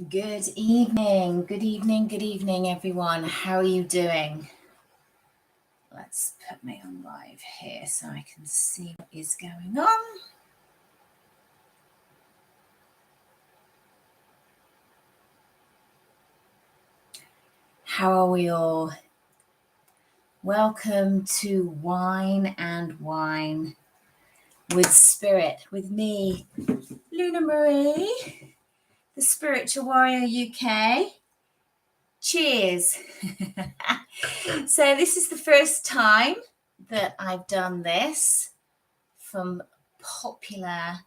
Good evening, everyone. How are you doing? Let's put me on live here so I can see what is going on. How are we all? Welcome to Wine and Wine with Spirit, with me, Luna Marie, the Spiritual Warrior UK. Cheers. So this is the first time that I've done this from popular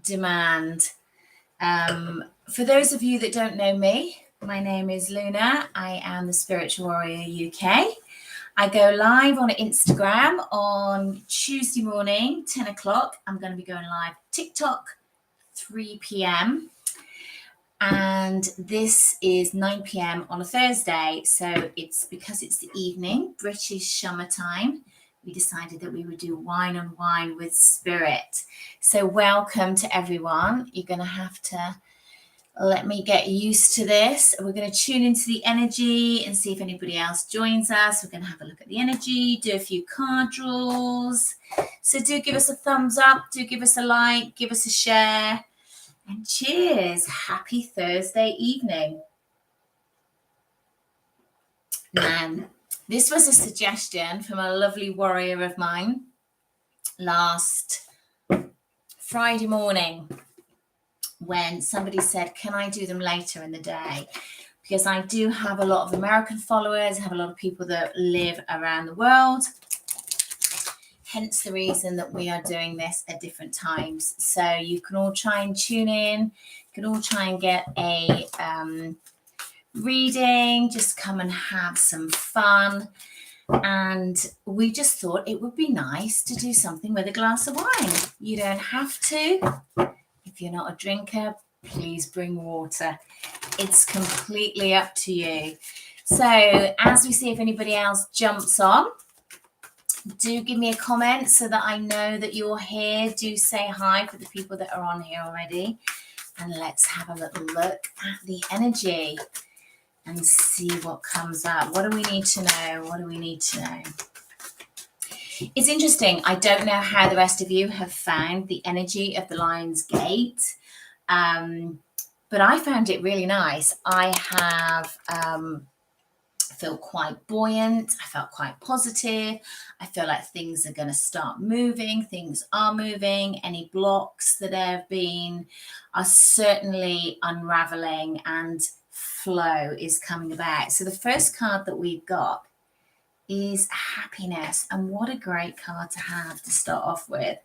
demand. For those of you that don't know me, my name is Luna. I am the Spiritual Warrior UK. I go live on Instagram on Tuesday morning, 10 o'clock. I'm going to be going live TikTok, 3 p.m. And this is 9 p.m. on a Thursday. So it's because it's the evening, British summertime. We decided that we would do Wine and Wine with Spirit. So welcome to everyone. You're going to have to let me get used to this. We're going to tune into the energy and see if anybody else joins us. We're going to have a look at the energy, do a few card draws. So do give us a thumbs up, do give us a like, give us a share. And cheers. Happy Thursday evening. Now, this was a suggestion from a lovely warrior of mine last Friday morning when somebody said, can I do them later in the day? Because I do have a lot of American followers, I have a lot of people that live around the world. Hence the reason that we are doing this at different times. So you can all try and tune in. You can all try and get a reading. Just come and have some fun. And we just thought it would be nice to do something with a glass of wine. You don't have to. If you're not a drinker, please bring water. It's completely up to you. So as we see if anybody else jumps on, do give me a comment so that I know that you're here. Do say hi for the people that are on here already. And let's have a little look at the energy and see what comes up. What do we need to know? What do we need to know? It's interesting. I don't know how the rest of you have found the energy of the Lion's Gate, but I found it really nice. I have feel quite buoyant. I felt quite positive. I feel like things are going to start moving. Things are moving. Any blocks that have been are certainly unraveling and flow is coming about. So the first card that we've got is happiness. And what a great card to have to start off with.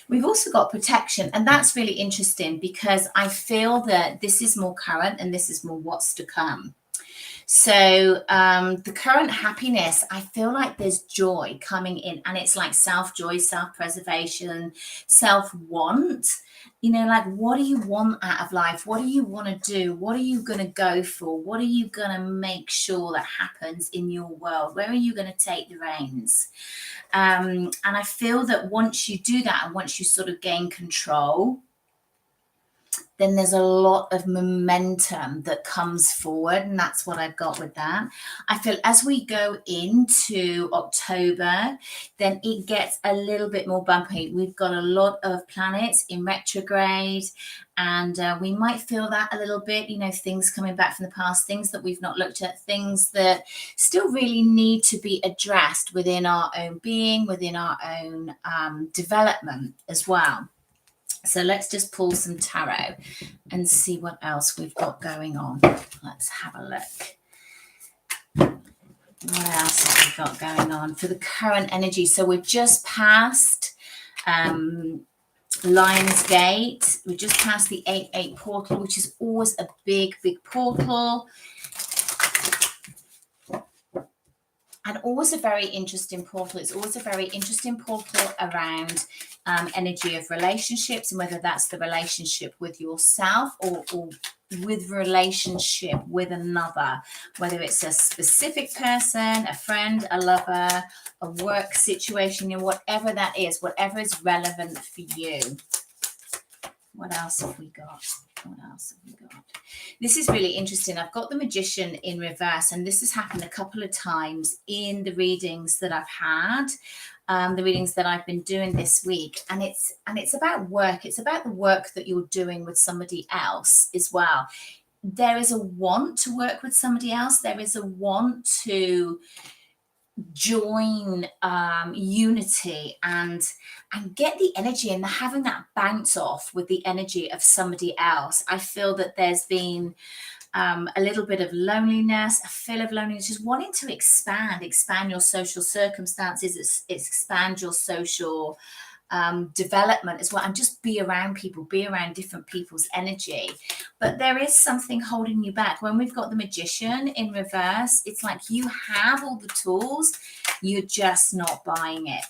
We've also got protection, and that's really interesting because I feel that this is more current and this is more what's to come. So the current happiness, I feel like there's joy coming in, and it's like self-joy, self-preservation, self-want. You know, like, what do you want out of life? What do you want to do? What are you going to go for? What are you going to make sure that happens in your world? Where are you going to take the reins? And I feel that once you do that and once you sort of gain control, then there's a lot of momentum that comes forward. And that's what I've got with that. I feel as we go into October, then it gets a little bit more bumpy. We've got a lot of planets in retrograde, and we might feel that a little bit, you know, things coming back from the past, things that we've not looked at, things that still really need to be addressed within our own being, within our own development as well. So let's just pull some tarot and see what else we've got going on. Let's have a look. What else have we got going on for the current energy? So we're just past Lion's Gate. We're just past the 8-8 portal, which is always a big, big portal. And always a very interesting portal. It's always a very interesting portal around energy of relationships, and whether that's the relationship with yourself or with relationship with another, whether it's a specific person, a friend, a lover, a work situation, you know, whatever that is, whatever is relevant for you. What else have we got? What else have we got? This is really interesting. I've got the Magician in reverse, and this has happened a couple of times in the readings that I've had, the readings that I've been doing this week. And it's about work. It's about the work that you're doing with somebody else as well. There is a want to work with somebody else. There is a want to join unity and get the energy, and having that bounce off with the energy of somebody else. I feel that there's been a little bit of loneliness, a feel of loneliness, just wanting to expand your social circumstances, expand your social development as well, and just be around people, be around different people's energy. But there is something holding you back. When we've got the Magician in reverse, it's like you have all the tools, you're just not buying it.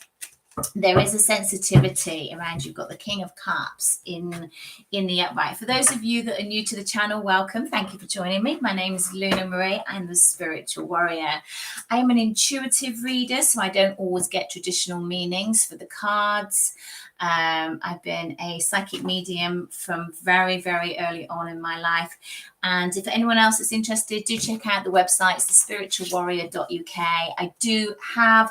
There is a sensitivity around. You've got the King of Cups in the upright. For those of you that are new to the channel, welcome. Thank you for joining me. My name is Luna Marie. I'm the Spiritual Warrior. I am an intuitive reader, so I don't always get traditional meanings for the cards. I've been a psychic medium from very, very early on in my life. And if anyone else is interested, do check out the website. It's thespiritualwarrior.uk. I do have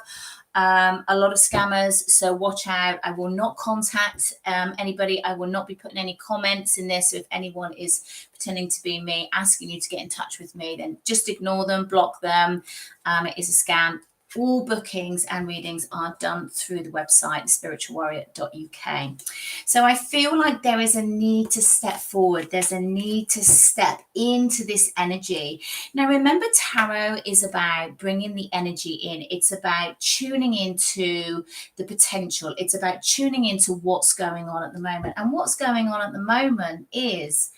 a lot of scammers, so watch out. I will not contact anybody. I will not be putting any comments in this. So if anyone is pretending to be me, asking you to get in touch with me, then just ignore them, block them. It is a scam. All bookings and readings are done through the website, spiritualwarrior.uk. So I feel like there is a need to step forward. There's a need to step into this energy. Now, remember, tarot is about bringing the energy in. It's about tuning into the potential. It's about tuning into what's going on at the moment. And what's going on at the moment is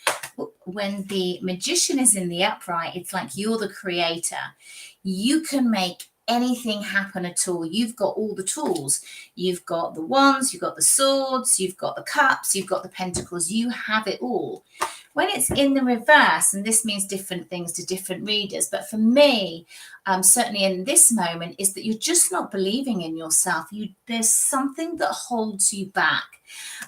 when the Magician is in the upright, it's like you're the creator. You can make anything happen at all. You've got all the tools. You've got the wands, you've got the swords, you've got the cups, you've got the pentacles. You have it all. When it's in the reverse, and this means different things to different readers, but for me, certainly in this moment, is that you're just not believing in yourself. There's something that holds you back.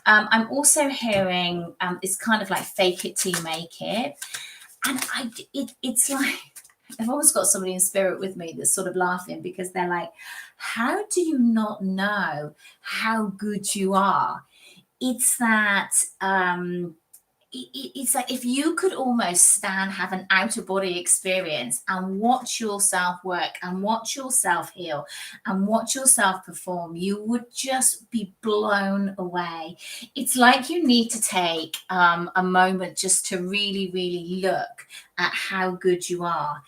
I'm also hearing it's kind of like fake it till you make it. And it's like, I've always got somebody in spirit with me that's sort of laughing, because they're like, how do you not know how good you are? It's that it's like if you could almost have an outer body experience and watch yourself work and watch yourself heal and watch yourself perform, you would just be blown away. It's like you need to take a moment just to really, really look at how good you are.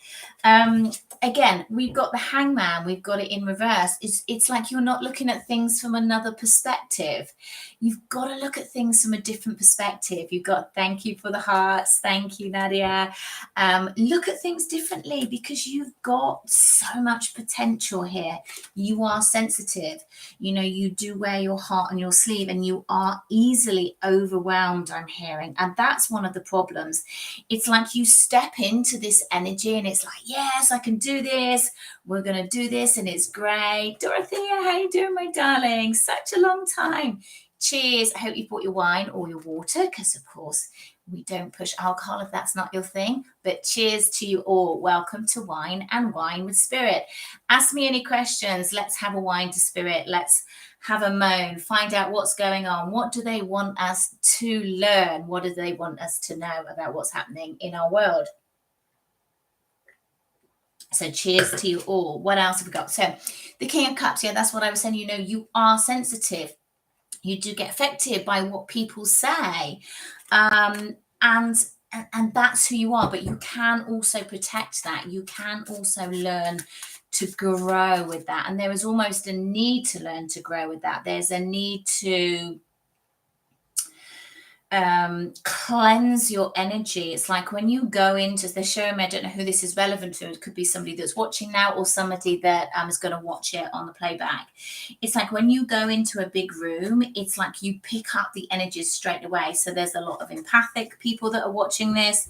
Again, we've got the Hangman, we've got it in reverse. It's like you're not looking at things from another perspective. You've got to look at things from a different perspective. You've got, thank you for the hearts. Thank you, Nadia. Look at things differently, because you've got so much potential here. You are sensitive. You know, you do wear your heart on your sleeve, and you are easily overwhelmed, I'm hearing. And that's one of the problems. It's like you step into this energy and it's like, yes, I can do this. We're going to do this. And it's great. Dorothea, how you doing, my darling? Such a long time. Cheers. I hope you brought your wine or your water, because of course we don't push alcohol if that's not your thing. But cheers to you all. Welcome to Wine and Wine with Spirit. Ask me any questions. Let's have a wine to spirit. Let's have a moan. Find out what's going on. What do they want us to learn? What do they want us to know about what's happening in our world? So cheers to you all. What else have we got? So the King of Cups. Yeah, that's what I was saying. You know, you are sensitive. You do get affected by what people say. And that's who you are. But you can also protect that. You can also learn to grow with that. And there is almost a need to learn to grow with that. There's a need to cleanse your energy. It's like when you go into, they're showing me, I don't know who this is relevant to. It could be somebody that's watching now or somebody that is going to watch it on the playback. It's like when you go into a big room, it's like you pick up the energies straight away. So there's a lot of empathic people that are watching this,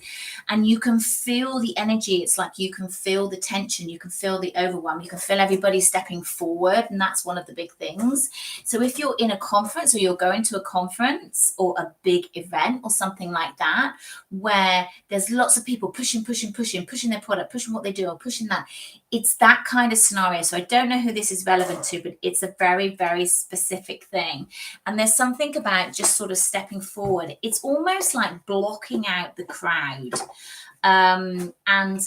and you can feel the energy. It's like you can feel the tension, you can feel the overwhelm, you can feel everybody stepping forward, and that's one of the big things. So if you're in a conference or you're going to a conference or a big event or something like that, where there's lots of people pushing their product, pushing what they do or pushing that. It's that kind of scenario. So I don't know who this is relevant to, but it's a very, very specific thing. And there's something about just sort of stepping forward. It's almost like blocking out the crowd, and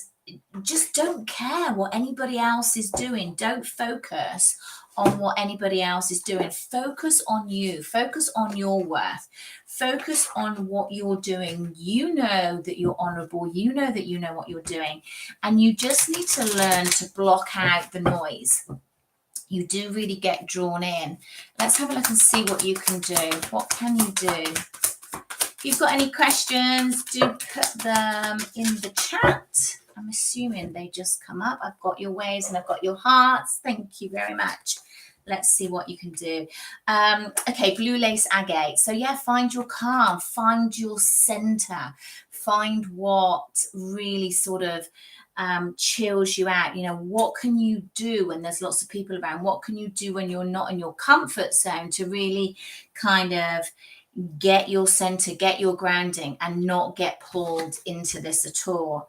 just don't care what anybody else is doing. Don't focus on what anybody else is doing. Focus on you. Focus on your worth. Focus on what you're doing. You know that you're honorable. You know that you know what you're doing. And you just need to learn to block out the noise. You do really get drawn in. Let's have a look and see what you can do. What can you do? If you've got any questions, do put them in the chat. I'm assuming they just come up. I've got your waves and I've got your hearts. Thank you very much. Let's see what you can do. Okay, blue lace agate. So yeah, find your calm, find your center, find what really sort of chills you out. You know, what can you do when there's lots of people around? What can you do when you're not in your comfort zone to really kind of get your center, get your grounding, and not get pulled into this at all?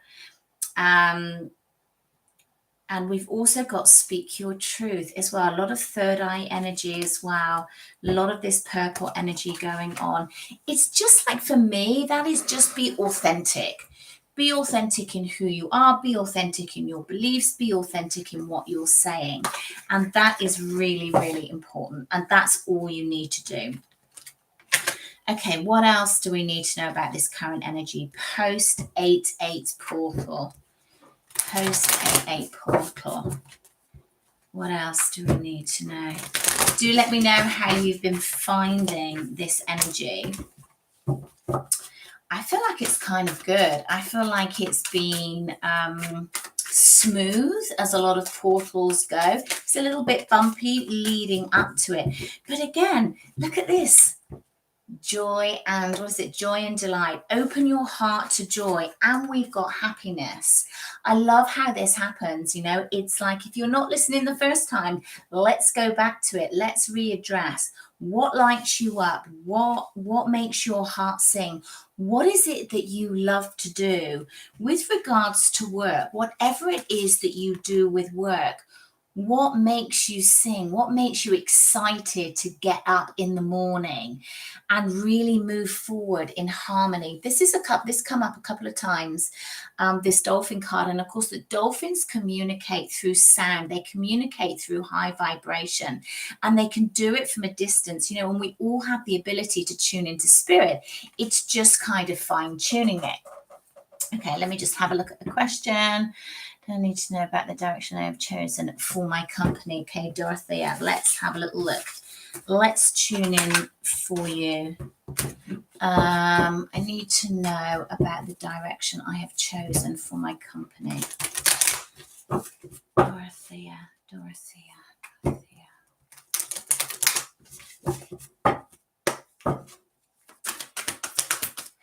And we've also got speak your truth as well. A lot of third eye energy as well. A lot of this purple energy going on. It's just like, for me, that is just be authentic. Be authentic in who you are. Be authentic in your beliefs. Be authentic in what you're saying. And that is really, really important. And that's all you need to do. Okay, what else do we need to know about this current energy? Post 8/8 portal. Post 8/8 portal. What else do we need to know? Do let me know how you've been finding this energy. I feel like it's kind of good. I feel like it's been smooth as a lot of portals go. It's a little bit bumpy leading up to it. But again, look at this. Joy and joy and delight. Open your heart to joy, and we've got happiness. I love how this happens. You know, it's like, if you're not listening the first time, let's go back to it. Let's readdress what lights you up, what makes your heart sing. What is it that you love to do with regards to work? Whatever it is that you do with work, what makes you sing? What makes you excited to get up in the morning and really move forward in harmony? This come up a couple of times, this dolphin card. And of course, the dolphins communicate through sound. They communicate through high vibration, and they can do it from a distance. You know, and we all have the ability to tune into spirit. It's just kind of fine tuning it. Okay, let me just have a look at the question. I need to know about the direction I have chosen for my company. Okay, Dorothea, let's have a little look. Let's tune in for you. I need to know about the direction I have chosen for my company. Dorothea.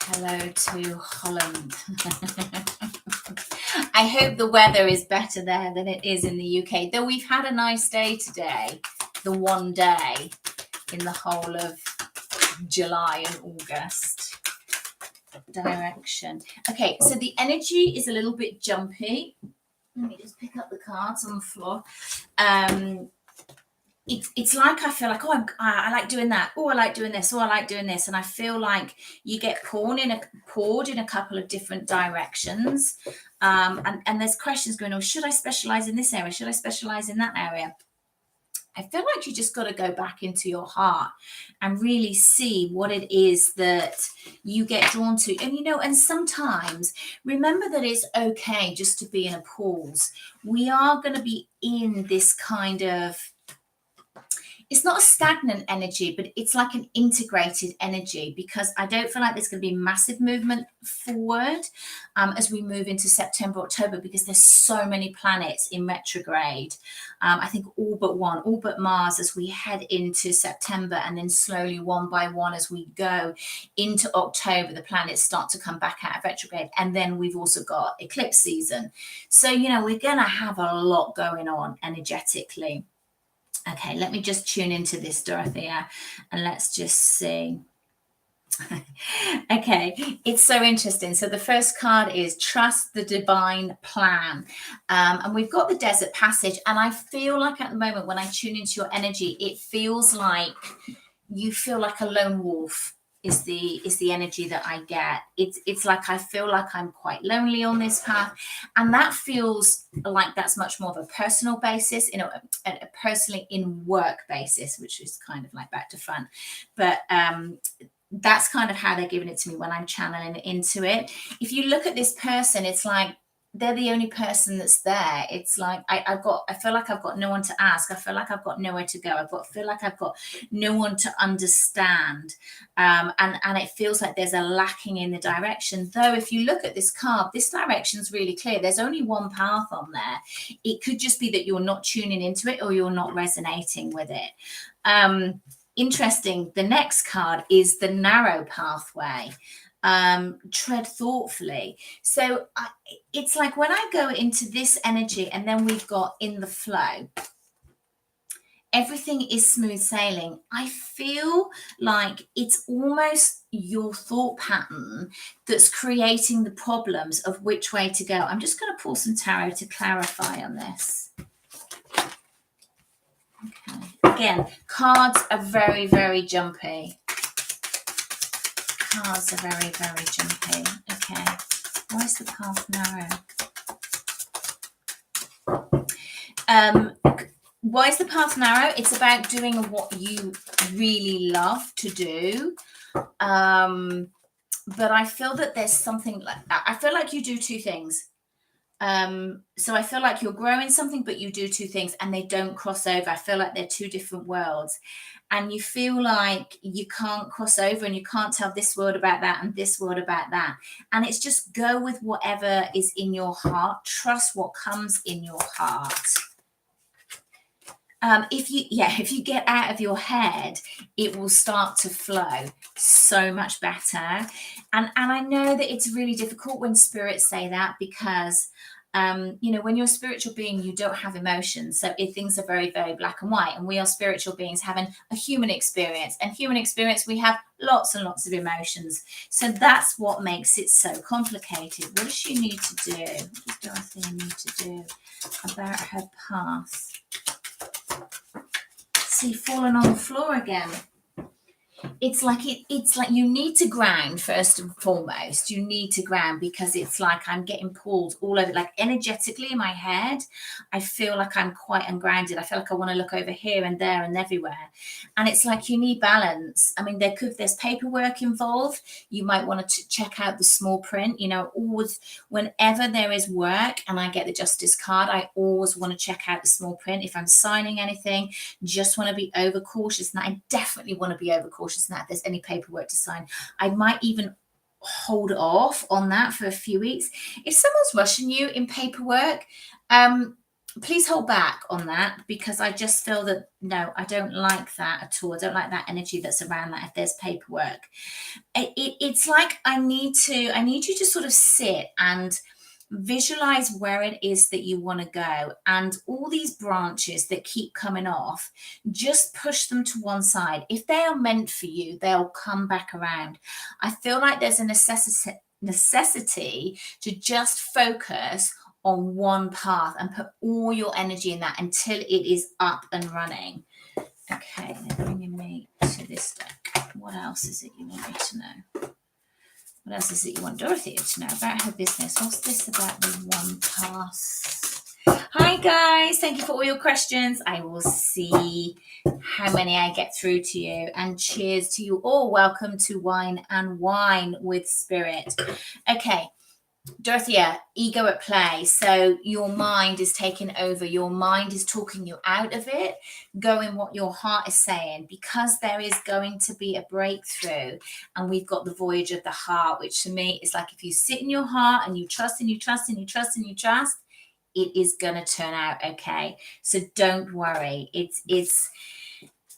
Hello to Holland. I hope the weather is better there than it is in the UK, though we've had a nice day today, the one day in the whole of July and August. Direction. Okay, so the energy is a little bit jumpy. Let me just pick up the cards on the floor. It's like, I feel like, I like doing that. Oh, I like doing this. Oh, I like doing this. And I feel like you get poured in a couple of different directions. And there's questions going on. Should I specialize in this area? Should I specialize in that area? I feel like you just got to go back into your heart and really see what it is that you get drawn to. And, you know, and sometimes remember that it's okay just to be in a pause. We are going to be in this kind of, it's not a stagnant energy, but it's like an integrated energy, because I don't feel like there's going to be massive movement forward as we move into September, October, because there's so many planets in retrograde. I think all but Mars, as we head into September, and then slowly one by one as we go into October, the planets start to come back out of retrograde. And then we've also got eclipse season. So, you know, we're going to have a lot going on energetically. Okay, let me just tune into this, Dorothea, and let's just see. Okay, it's so interesting. So the first card is trust the divine plan. And we've got the desert passage. And I feel like at the moment when I tune into your energy, it feels like you feel like a lone wolf is the energy that I get. It's like I feel like I'm quite lonely on this path. And that feels like that's much more of a personal basis, a personally in work basis, which is kind of like back to front. But that's kind of how they're giving it to me when I'm channeling into it. If you look at this person, it's like they're the only person that's there. It's like I feel like I've got no one to ask. I feel like I've got nowhere to go. Feel like I've got no one to understand. And it feels like there's a lacking in the direction. Though if you look at this card, this direction's really clear. There's only one path on there. It could just be that you're not tuning into it or you're not resonating with it. Interesting. The next card is the narrow pathway. Tread thoughtfully. So it's like when I go into this energy and then we've got in the flow, everything is smooth sailing. I feel like it's almost your thought pattern that's creating the problems of which way to go. I'm just going to pull some tarot to clarify on this. Okay. Again, cards are very, very jumpy. Cards are very, very jumpy. Okay. Why is the path narrow? Why is the path narrow? It's about doing what you really love to do. But I feel that there's something like I feel like you do two things. So I feel like you're growing something, but you do two things and they don't cross over. I feel like they're two different worlds. And you feel like you can't cross over and you can't tell this word about that and this word about that. And it's just go with whatever is in your heart. Trust what comes in your heart. If you get out of your head, it will start to flow so much better. And I know that it's really difficult when spirits say that because when you're a spiritual being, you don't have emotions. So things are very, very black and white. And we are spiritual beings having a human experience. And human experience, we have lots and lots of emotions. So that's what makes it so complicated. What does she need to do? What does Dorothea need to do about her path? See, falling on the floor again. It's like you need to ground first and foremost. You need to ground because it's like I'm getting pulled all over. Like energetically in my head, I feel like I'm quite ungrounded. I feel like I want to look over here and there and everywhere. And it's like you need balance. I mean, there's paperwork involved. You might want to check out the small print. Always whenever there is work and I get the justice card, I always want to check out the small print. If I'm signing anything, just want to be over cautious. And I definitely want to be over cautious that if there's any paperwork to sign. I might even hold off on that for a few weeks. If someone's rushing you in paperwork, please hold back on that because I just feel that no, I don't like that at all. I don't like that energy that's around that if there's paperwork. It's like I need you to sort of sit and visualize where it is that you want to go, and all these branches that keep coming off, just push them to one side. If they are meant for you, they'll come back around. I feel like there's a necessity to just focus on one path and put all your energy in that until it is up and running. Okay, they're bringing me to this deck. What else is it you want me to know? What else is it you want Dorothea to know about her business? What's this about the one pass? Hi, guys. Thank you for all your questions. I will see how many I get through to you. And cheers to you all. Welcome to Wine and Wine with Spirit. Okay. Dorothea, ego at play. So your mind is taking over. Your mind is talking you out of it, going what your heart is saying, because there is going to be a breakthrough. And we've got the voyage of the heart, which to me is like if you sit in your heart and you trust and you trust and you trust and you trust, it is going to turn out okay. So don't worry.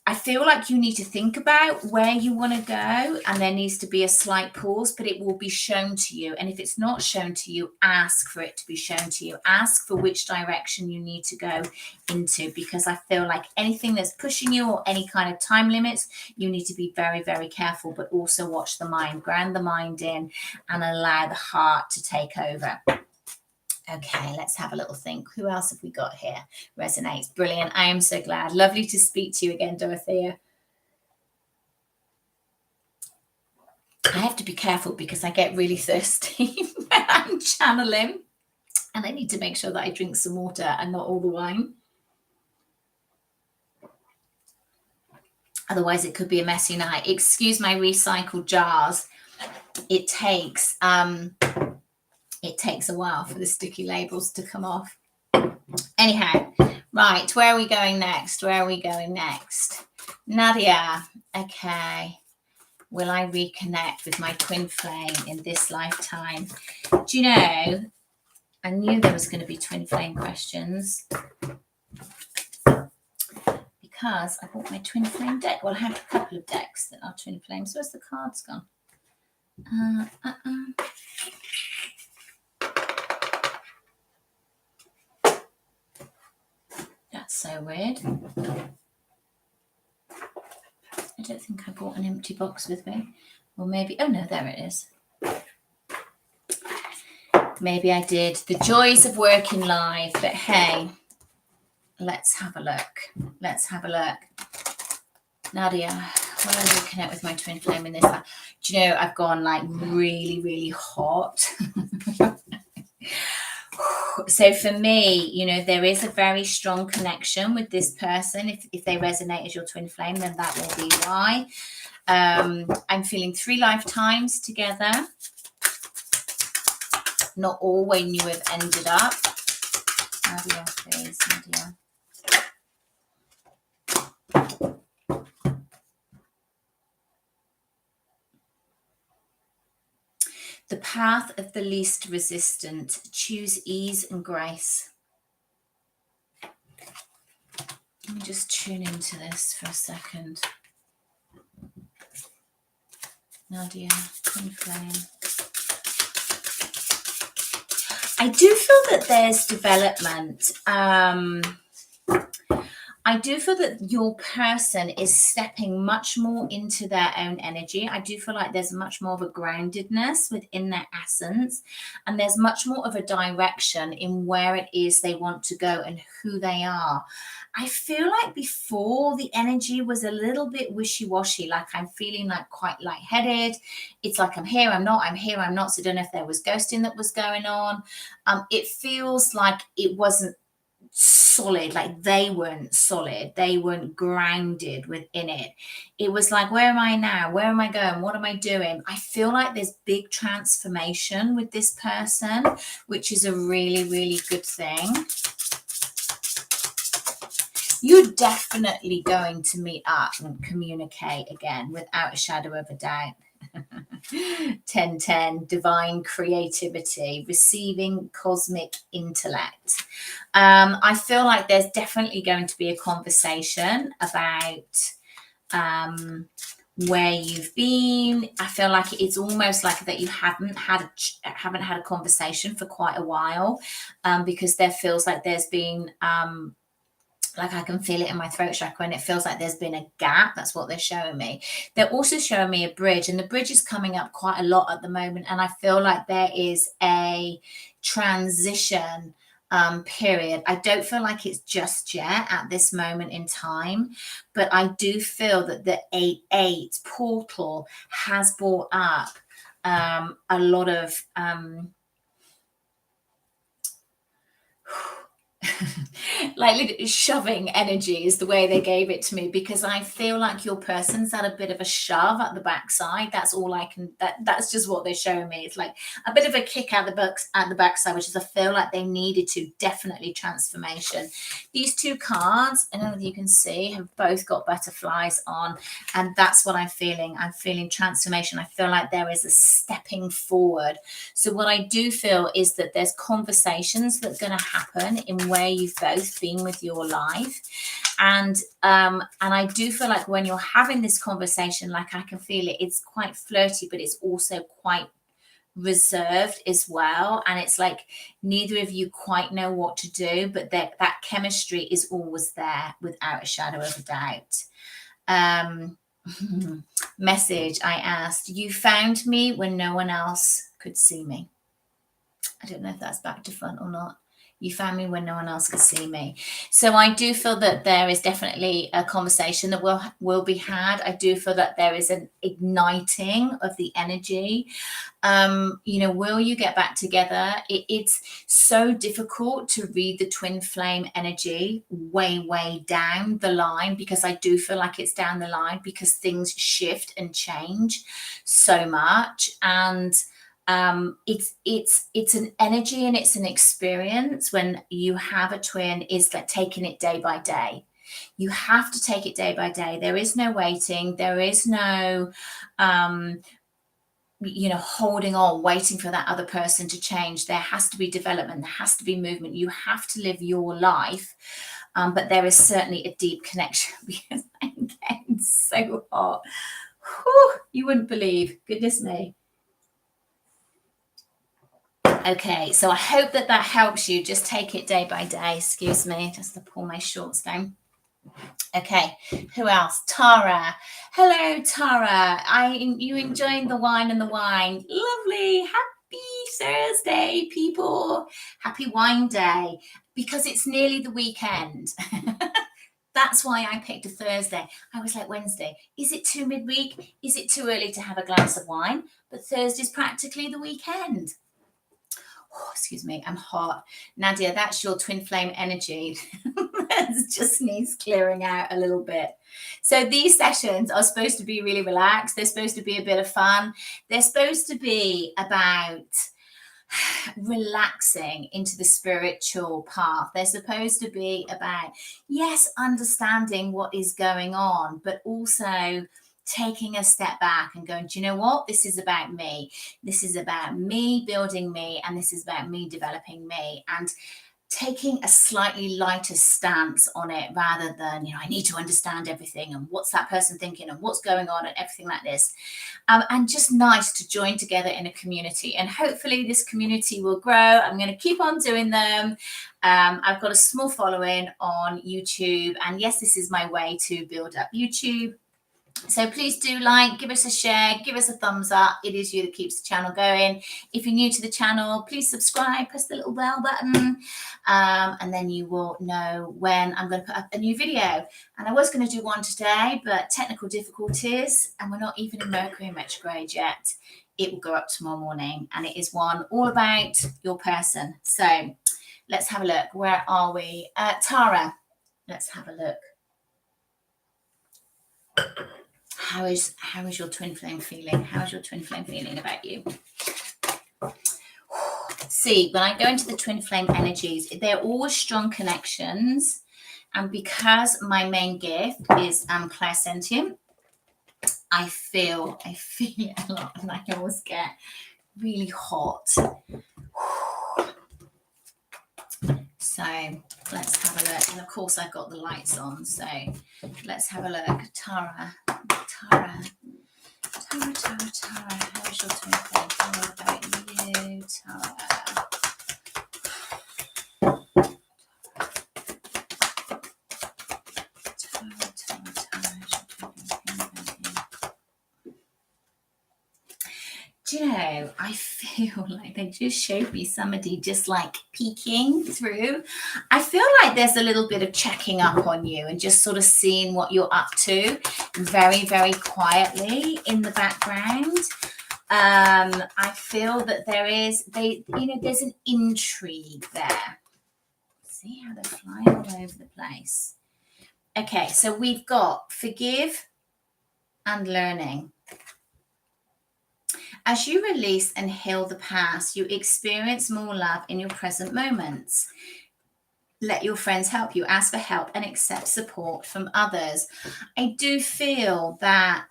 I feel like you need to think about where you want to go, and there needs to be a slight pause, but it will be shown to you. And if it's not shown to you, ask for it to be shown to you. Ask for which direction you need to go into, because I feel like anything that's pushing you or any kind of time limits, you need to be very, very careful, but also watch the mind, ground the mind in and allow the heart to take over. Okay, let's have a little think. Who else have we got here? Resonates. Brilliant. I am so glad. Lovely to speak to you again, Dorothea. I have to be careful because I get really thirsty when I'm channeling, and I need to make sure that I drink some water and not all the wine. Otherwise, it could be a messy night. Excuse my recycled jars. It takes a while for the sticky labels to come off. Anyhow, right, where are we going next? Nadia, okay. Will I reconnect with my twin flame in this lifetime? Do you know, I knew there was going to be twin flame questions because I bought my twin flame deck. Well, I have a couple of decks that are twin flames. Where's the cards gone? That's so weird. I don't think I brought an empty box with me. Or maybe, oh no, there it is. Maybe I did. The joys of working live. But hey, let's have a look. Nadia, will I reconnect with my twin flame in this life? Do you know, I've gone like really, really hot. So for me, you know, there is a very strong connection with this person. If they resonate as your twin flame, then that will be why. I'm feeling 3 lifetimes together. Not all when you have ended up. Nadia, please, Nadia. The path of the least resistant. Choose ease and grace. Let me just tune into this for a second. Nadia, twin flame. I do feel that there's development. I do feel that your person is stepping much more into their own energy. I do feel like there's much more of a groundedness within their essence, and there's much more of a direction in where it is they want to go and who they are. I feel like before the energy was a little bit wishy-washy, like I'm feeling like quite lightheaded. It's like I'm here, I'm not, I'm here, I'm not. So I don't know if there was ghosting that was going on. It feels like it wasn't solid, like they weren't solid, they weren't grounded within it. It was like, where am I now, where am I going, what am I doing? I feel like there's big transformation with this person, which is a really, really good thing. You're definitely going to meet up and communicate again without a shadow of a doubt. 1010, divine creativity, receiving cosmic intellect. I feel like there's definitely going to be a conversation about where you've been. I feel like it's almost like that you haven't had a conversation for quite a while, because there feels like there's been like I can feel it in my throat chakra, and it feels like there's been a gap. That's what they're showing me. They're also showing me a bridge, and the bridge is coming up quite a lot at the moment. And I feel like there is a transition period. I don't feel like it's just yet at this moment in time, but I do feel that the 8-8 portal has brought up a lot of like literally shoving energy is the way they gave it to me, because I feel like your person's had a bit of a shove at the backside. That's all I can, that's just what they're showing me. It's like a bit of a kick at the backside, which is I feel like they needed to, definitely transformation. These 2 cards, I don't know if you can see, have both got butterflies on, and that's what I'm feeling. I'm feeling transformation. I feel like there is a stepping forward. So what I do feel is that there's conversations that are going to happen in where you've both been with your life, And I do feel like when you're having this conversation, like I can feel it, it's quite flirty, but it's also quite reserved as well. And it's like neither of you quite know what to do, but that chemistry is always there without a shadow of a doubt. Message I asked, you found me when no one else could see me. I don't know if that's back to front or not. You found me when no one else could see me. So I do feel that there is definitely a conversation that will be had. I do feel that there is an igniting of the energy. Will you get back together? It's so difficult to read the twin flame energy way down the line, because I do feel like it's down the line because things shift and change so much. And it's an energy and it's an experience. When you have a twin, is like taking it day by day. You have to take it day by day. There is no waiting. There is no holding on, waiting for that other person to change. There has to be development. There has to be movement. You have to live your life. But there is certainly a deep connection, because I'm getting so hot. Whew, you wouldn't believe. Goodness me. Okay, so I hope that helps you. Just take it day by day. Excuse me, just to pull my shorts down. Okay, who else? Tara. Hello, Tara. You enjoying the wine and the wine? Lovely. Happy Thursday, people. Happy wine day, because it's nearly the weekend. That's why I picked a Thursday. I was like, Wednesday, is it too midweek? Is it too early to have a glass of wine? But Thursday's practically the weekend. Oh, excuse me, I'm hot. Nadia, that's your twin flame energy. It just needs clearing out a little bit. So these sessions are supposed to be really relaxed. They're supposed to be a bit of fun. They're supposed to be about relaxing into the spiritual path. They're supposed to be about, yes, understanding what is going on, but also taking a step back and going, do you know what? This is about me. This is about me building me, and this is about me developing me, and taking a slightly lighter stance on it, rather than, I need to understand everything and what's that person thinking and what's going on and everything like this. And just nice to join together in a community. And hopefully this community will grow. I'm going to keep on doing them. I've got a small following on YouTube. And yes, this is my way to build up YouTube. So please do give us a share, give us a thumbs up. It is you that keeps the channel going. If you're new to the channel, please subscribe, press the little bell button, and then you will know when I'm going to put up a new video. And I was going to do one today, but technical difficulties, and we're not even in Mercury retrograde yet. It will go up tomorrow morning, and it is one all about your person. So let's have a look. Where are we? Tara, let's have a look. How is your twin flame feeling? How is your twin flame feeling about you? See, when I go into the twin flame energies, they're always strong connections. And because my main gift is clairsentient, I feel it a lot, and I always get really hot. So let's have a look. And of course, I've got the lights on. So let's have a look. Tara. How is your twin flame? What about you, Tara? Do you know, I feel like they just showed me somebody just peeking through. I feel like there's a little bit of checking up on you and just sort of seeing what you're up to very, very quietly in the background. I feel that there's an intrigue there. See how they're flying all over the place. Okay, so we've got forgive and learning. As you release and heal the past, you experience more love in your present moments. Let your friends help you. Ask for help and accept support from others. I do feel that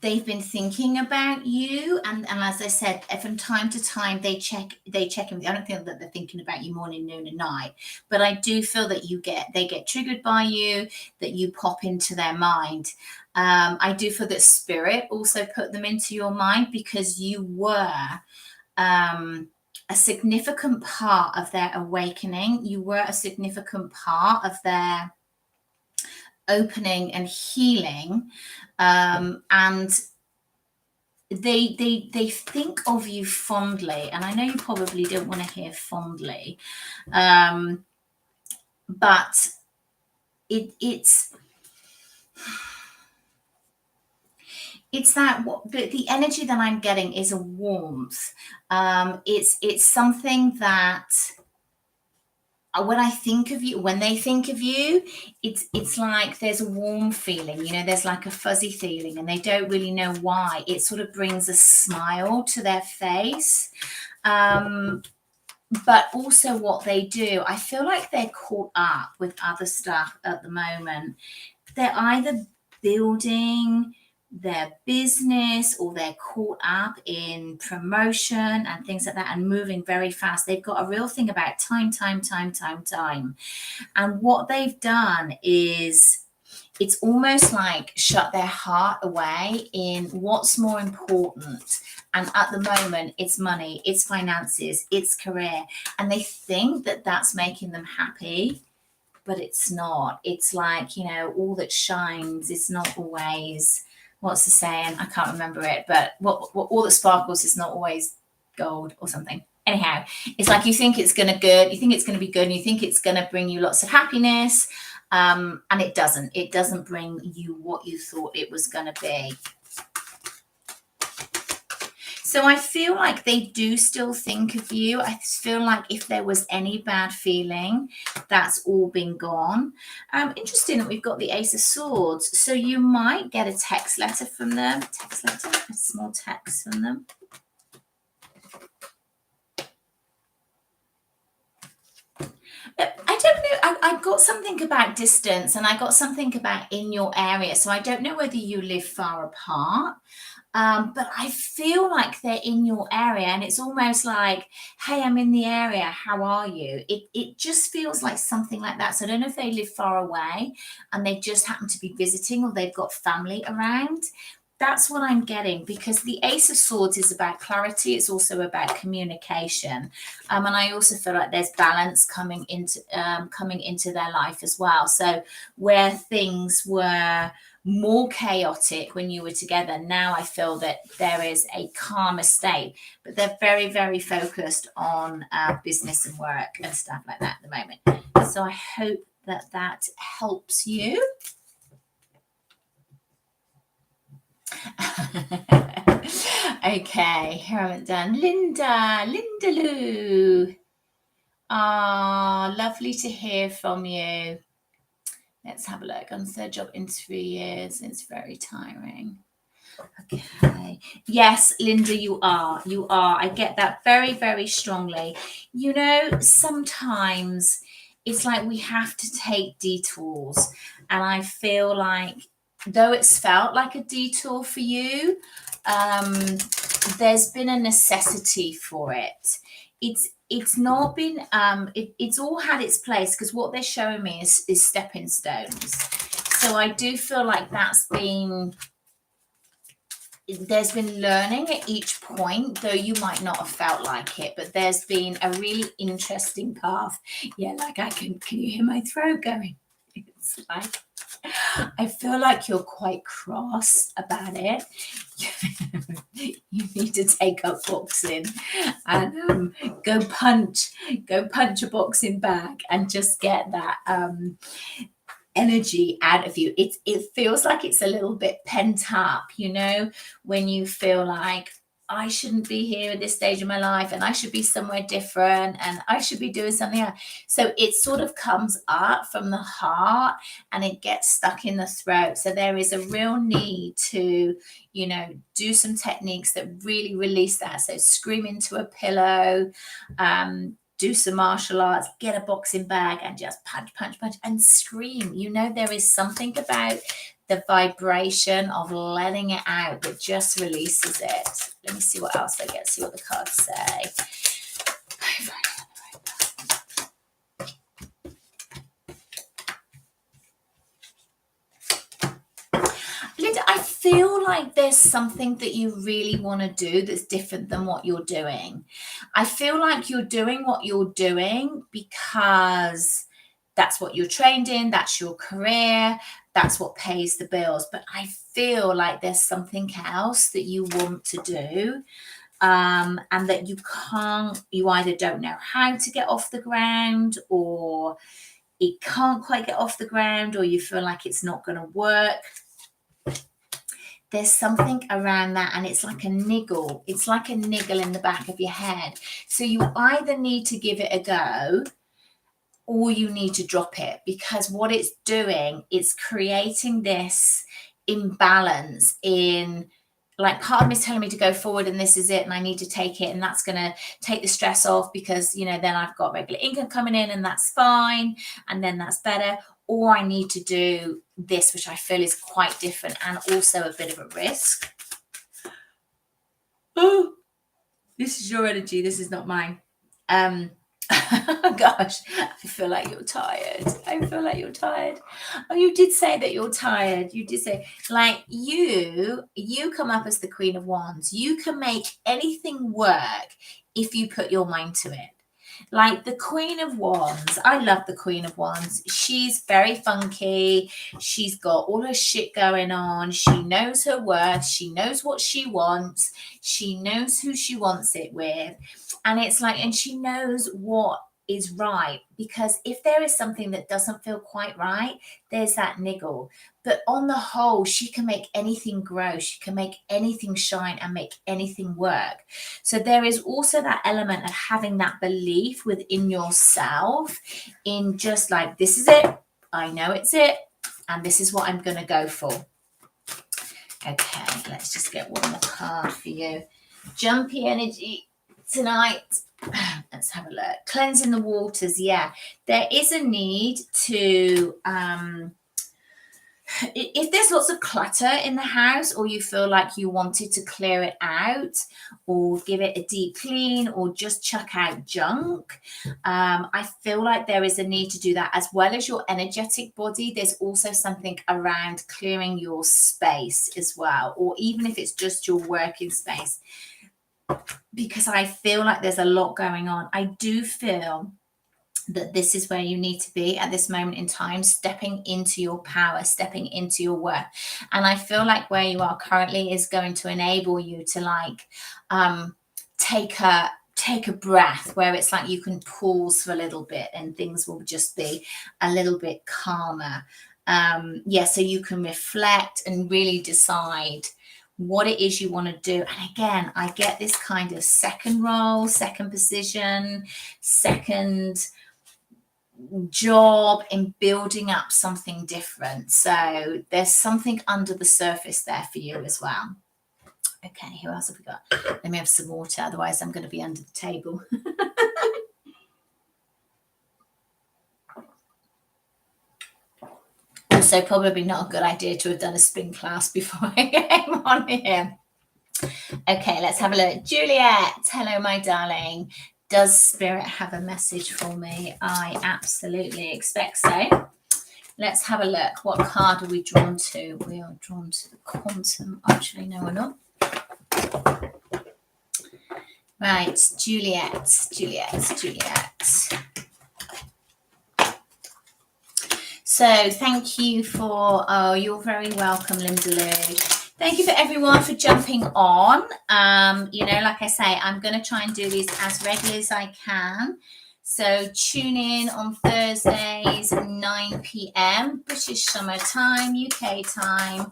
they've been thinking about you, and as I said, from time to time they check in. I don't feel that they're thinking about you morning, noon, and night, but I do feel that they get triggered by you, that you pop into their mind. I do feel that spirit also put them into your mind because you were a significant part of their awakening. You were a significant part of their opening and healing, and they think of you fondly. And I know you probably don't want to hear fondly, but it's that what the energy that I'm getting is a warmth. It's something that when I think of you, when they think of you, it's like there's a warm feeling, there's like a fuzzy feeling, and they don't really know why. It sort of brings a smile to their face. But also what they do, I feel like they're caught up with other stuff at the moment. They're either building their business or they're caught up in promotion and things like that and moving very fast. They've got a real thing about time. And what they've done is it's almost like shut their heart away in what's more important. And at the moment, it's money, it's finances, it's career. And they think that that's making them happy, but it's not. It's like, all that shines is not always, what's the saying? I can't remember it, but what all that sparkles is not always gold or something. Anyhow, it's like you think it's going to be good, and you think it's going to bring you lots of happiness, and it doesn't. It doesn't bring you what you thought it was going to be. So I feel like they do still think of you. I feel like if there was any bad feeling, that's all been gone. Interesting that we've got the Ace of Swords. So you might get a text letter from them. A small text from them. I don't know. I got something about distance, and I got something about in your area. So I don't know whether you live far apart. But I feel like they're in your area, and it's almost like, hey, I'm in the area. How are you? It just feels like something like that. So I don't know if they live far away and they just happen to be visiting, or they've got family around. That's what I'm getting, because the Ace of Swords is about clarity. It's also about communication. And I also feel like there's balance coming into their life as well. So where things were more chaotic when you were together, now I feel that there is a calmer state, but they're very, very focused on business and work and stuff like that at the moment. So I hope that helps you. Okay, here I haven't done Linda Lou. Lovely to hear from you. Let's have a look. On third job in 3 years. It's very tiring. Okay. Yes, Linda, you are. I get that very, very strongly. Sometimes it's like we have to take detours. And I feel like, though it's felt like a detour for you, there's been a necessity for it. It's not been it's all had its place, because what they're showing me is stepping stones. So I do feel like there's been learning at each point, though you might not have felt like it, but there's been a really interesting path. Yeah, like can you hear my throat going? It's like, I feel like you're quite cross about it. You need to take up boxing and go punch a boxing bag and just get that energy out of you. It feels like it's a little bit pent up, when you feel like, I shouldn't be here at this stage of my life, and I should be somewhere different, and I should be doing something else. So it sort of comes up from the heart and it gets stuck in the throat. So there is a real need to, do some techniques that really release that. So scream into a pillow, do some martial arts, get a boxing bag and just punch and scream. There is something about the vibration of letting it out that just releases it. Let me see what else I get, see what the cards say. Linda, I feel like there's something that you really want to do that's different than what you're doing. I feel like you're doing what you're doing because that's what you're trained in, that's your career, that's what pays the bills. But I feel like there's something else that you want to do, and that you either don't know how to get off the ground, or it can't quite get off the ground, or you feel like it's not going to work. There's something around that, and it's like a niggle. It's like a niggle in the back of your head. So you either need to give it a go, or you need to drop it, because what it's doing is creating this imbalance in, like, part of me is telling me to go forward and this is it and I need to take it, and that's going to take the stress off because, you know, then I've got regular income coming in and that's fine, and then that's better. Or I need to do this, which I feel is quite different and also a bit of a risk. Oh, this is your energy. This is not mine. Gosh, I feel like you're tired. I feel like you're tired. Oh, you did say that you're tired. You did say, like, you come up as the Queen of Wands. You can make anything work if you put your mind to it. Like the Queen of Wands, I love the Queen of Wands. She's very funky. She's got all her shit going on. She knows her worth. She knows what she wants. She knows who she wants it with. And it's like, and she knows what is right, because if there is something that doesn't feel quite right, there's that niggle. But on the whole, she can make anything grow. She can make anything shine and make anything work. So there is also that element of having that belief within yourself in just like, this is it. I know it's it. And this is what I'm going to go for. Okay, let's just get one more card for you. Jumpy energy tonight. Let's have a look. Cleansing the waters. Yeah, there is a need to if there's lots of clutter in the house, or you feel like you wanted to clear it out or give it a deep clean or just chuck out junk, I feel like there is a need to do that, as well as your energetic body. There's also something around clearing your space as well, or even if it's just your working space, because I feel like there's a lot going on. I do feel that this is where you need to be at this moment in time, stepping into your power, stepping into your work. And I feel like where you are currently is going to enable you to like take a breath, where it's like you can pause for a little bit and things will just be a little bit calmer. So you can reflect and really decide what it is you want to do. And again, I get this kind of second role, second position, second job in building up something different. So there's something under the surface there for you as well. Okay, who else have we got? Let me have some water, otherwise I'm going to be under the table. Also, probably not a good idea to have done a spin class before I came on here. Okay, let's have a look. Juliet, hello, my darling. Does Spirit have a message for me? I absolutely expect so. Let's have a look. What card are we drawn to? We are drawn to the Quantum. Actually, no, we're not. Right, Juliet. So thank you for, you're very welcome, Linda Lou. Thank you for everyone for jumping on. Like I say, I'm going to try and do these as regularly as I can. So tune in on Thursdays at 9 p.m. British Summer Time, UK time,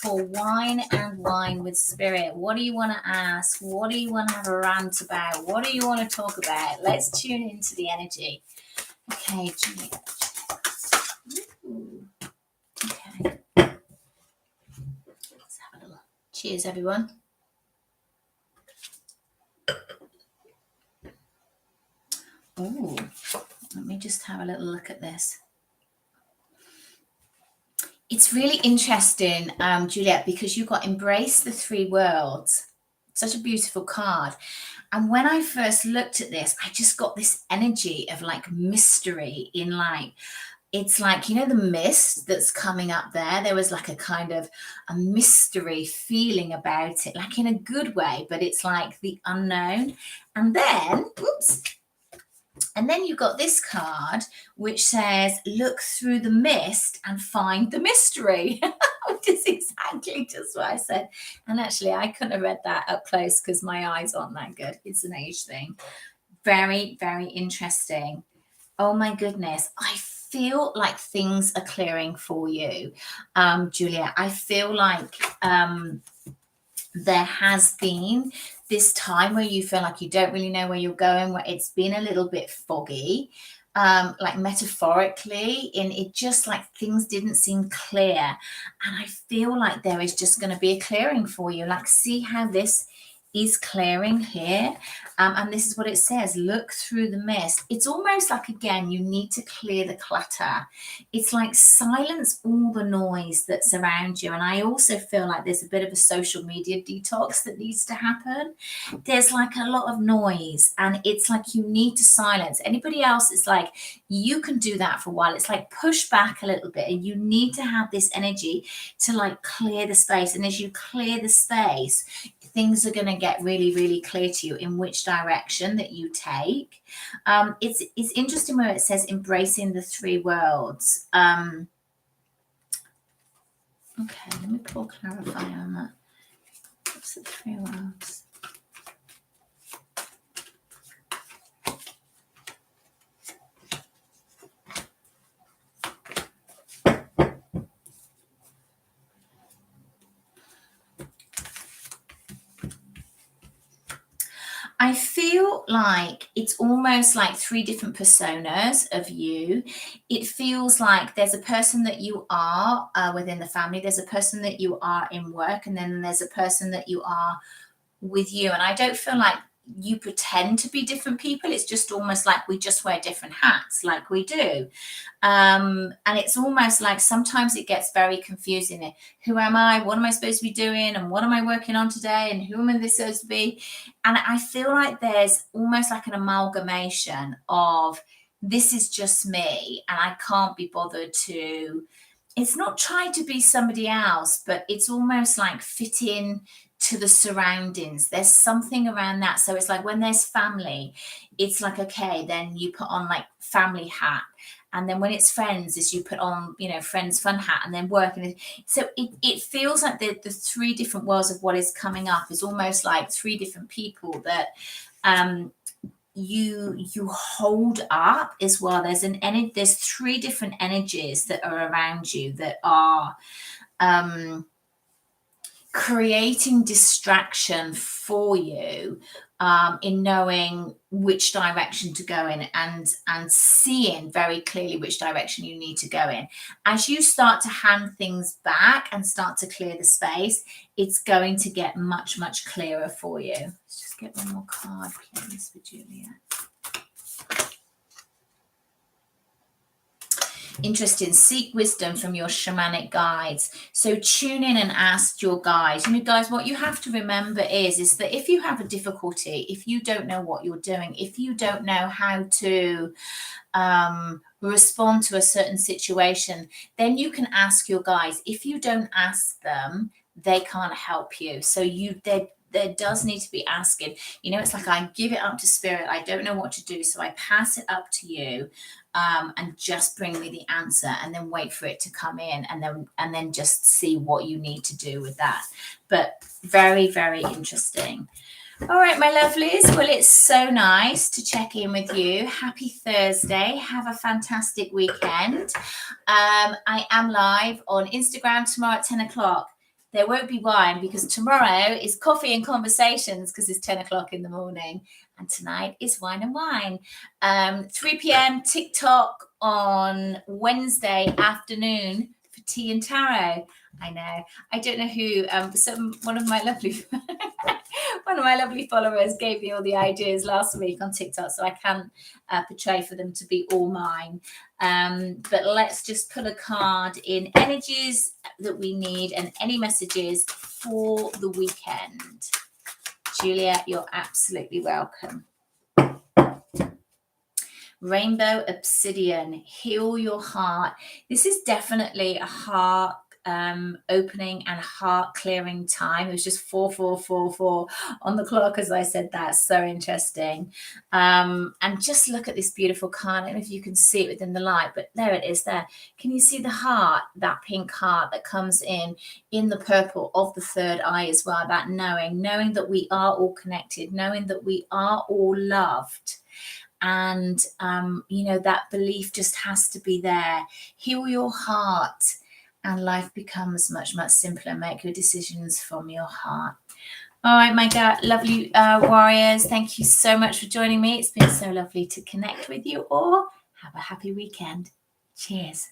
for Wine and Wine with Spirit. What do you want to ask? What do you want to have a rant about? What do you want to talk about? Let's tune into the energy. Okay, Juliet. Okay. Let's have a little. Cheers, everyone. Oh, let me just have a little look at this. It's really interesting, Juliet, because you got embrace the three worlds. Such a beautiful card. And when I first looked at this, I just got this energy of like mystery in like, it's like, you know, the mist that's coming up there. There was like a kind of a mystery feeling about it, like in a good way, but it's like the unknown. And then, oops, and then you got this card which says, look through the mist and find the mystery, which is exactly just what I said. And actually, I couldn't have read that up close because my eyes aren't that good. It's an age thing. Very, very interesting. Oh my goodness. I feel like things are clearing for you, Julia. I feel like there has been this time where you feel like you don't really know where you're going, where it's been a little bit foggy, like metaphorically, and it just like things didn't seem clear. And I feel like there is just going to be a clearing for you. Like, see how this is clearing here. And this is what it says, look through the mist. It's almost like, again, you need to clear the clutter. It's like silence all the noise that's around you. And I also feel like there's a bit of a social media detox that needs to happen. There's like a lot of noise, and it's like you need to silence. Anybody else, it's like you can do that for a while. It's like push back a little bit, and you need to have this energy to like clear the space. And as you clear the space, things are going to get really, really clear to you in which direction that you take. It's interesting where it says embracing the three worlds. Okay, let me pull clarify on that. What's the three worlds? I feel like it's almost like three different personas of you. It feels like there's a person that you are within the family, there's a person that you are in work, and then there's a person that you are with you. And I don't feel like you pretend to be different people. It's just almost like we just wear different hats, like we do. And it's almost like sometimes it gets very confusing. Who am I? What am I supposed to be doing? And what am I working on today? And who am I supposed to be? And I feel like there's almost like an amalgamation of this is just me, and I can't be bothered to. It's not trying to be somebody else, but it's almost like fitting to the surroundings. There's something around that. So it's like when there's family, it's like, okay, then you put on like family hat. And then when it's friends, is you put on, you know, friends fun hat, and then work. And so it feels like the three different worlds of what is coming up is almost like three different people that you hold up as well. There's three different energies that are around you that are creating distraction for you in knowing which direction to go in, and seeing very clearly which direction you need to go in. As you start to hand things back and start to clear the space, it's going to get much, much clearer for you. Let's just get one more card, please, for Julia. Interesting. Seek wisdom from your shamanic guides. So tune in and ask your guides. You know, guys, what you have to remember is that if you have a difficulty, if you don't know what you're doing, if you don't know how to respond to a certain situation, then you can ask your guides. If you don't ask them, they can't help you. So there does need to be asking. You know, it's like I give it up to spirit. I don't know what to do, so I pass it up to you. And just bring me the answer, and then wait for it to come in, and then just see what you need to do with that. But very, very interesting. All right, my lovelies. Well, it's so nice to check in with you. Happy Thursday. Have a fantastic weekend. I am live on Instagram tomorrow at 10 o'clock. There won't be wine because tomorrow is coffee and conversations because it's 10 o'clock in the morning. And tonight is Wine and Wine. 3 p.m. TikTok on Wednesday afternoon for tea and tarot. I know. I don't know who. One of my lovely followers gave me all the ideas last week on TikTok, so I can't portray for them to be all mine. But let's just pull a card in energies that we need and any messages for the weekend. Julia, you're absolutely welcome. Rainbow Obsidian, heal your heart. This is definitely a heart opening and heart clearing time. It was just 4444 on the clock as I said that. So interesting. And just look at this beautiful card. I don't know if you can see it within the light, but there it is there. Can you see the heart, that pink heart that comes in the purple of the third eye as well? That knowing that we are all connected, knowing that we are all loved. And, that belief just has to be there. Heal your heart and life becomes much, much simpler. Make your decisions from your heart. All right, my lovely warriors. Thank you so much for joining me. It's been so lovely to connect with you all. Have a happy weekend. Cheers.